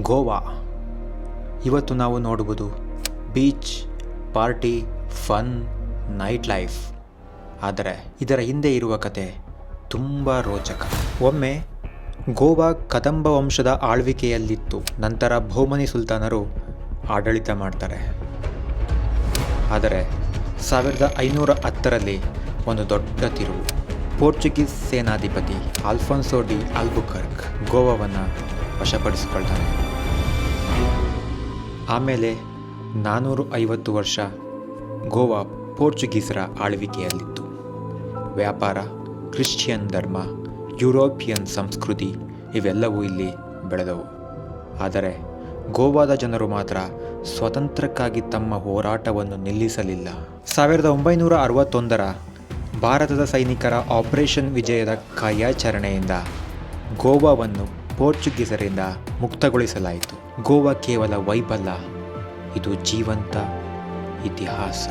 ಗೋವಾ. ಇವತ್ತು ನಾವು ನೋಡುವುದು beach, party, fun, night life. ಆದರೆ ಇದರ ಹಿಂದೆ ಇರುವ ಕತೆ ತುಂಬ ರೋಚಕ. ಒಮ್ಮೆ ಗೋವಾ ಕದಂಬ ವಂಶದ ಆಳ್ವಿಕೆಯಲ್ಲಿತ್ತು. ನಂತರ ಬಹುಮನಿ ಸುಲ್ತಾನರು ಆಡಳಿತ ಮಾಡ್ತಾರೆ. ಆದರೆ 1510ರಲ್ಲಿ ಒಂದು ದೊಡ್ಡ ತಿರುವು. ಪೋರ್ಚುಗೀಸ್ ಸೇನಾಧಿಪತಿ ಆಲ್ಫಾನ್ಸೋ ಡಿ ಆಲ್ಬುಕರ್ಕ್ ಗೋವಾವನ್ನು ವಶಪಡಿಸಿಕೊಳ್ತಾನೆ. ಆಮೇಲೆ 450 ವರ್ಷ ಗೋವಾ ಪೋರ್ಚುಗೀಸರ ಆಳ್ವಿಕೆಯಲ್ಲಿತ್ತು. ವ್ಯಾಪಾರ, ಕ್ರಿಶ್ಚಿಯನ್ ಧರ್ಮ, ಯುರೋಪಿಯನ್ ಸಂಸ್ಕೃತಿ ಇವೆಲ್ಲವೂ ಇಲ್ಲಿ ಬೆಳೆದವು. ಆದರೆ ಗೋವಾದ ಜನರು ಮಾತ್ರ ಸ್ವಾತಂತ್ರ್ಯಕ್ಕಾಗಿ ತಮ್ಮ ಹೋರಾಟವನ್ನು ನಿಲ್ಲಿಸಲಿಲ್ಲ. 1961ರ ಭಾರತದ ಸೈನಿಕರ ಆಪರೇಷನ್ ವಿಜಯದ ಕಾರ್ಯಾಚರಣೆಯಿಂದ ಗೋವಾವನ್ನು ಪೋರ್ಚುಗೀಸರಿಂದ ಮುಕ್ತಗೊಳಿಸಲಾಯಿತು. ಗೋವಾ ಕೇವಲ ವೈಬ್ ಅಲ್ಲ, ಇದು ಜೀವಂತ ಇತಿಹಾಸ.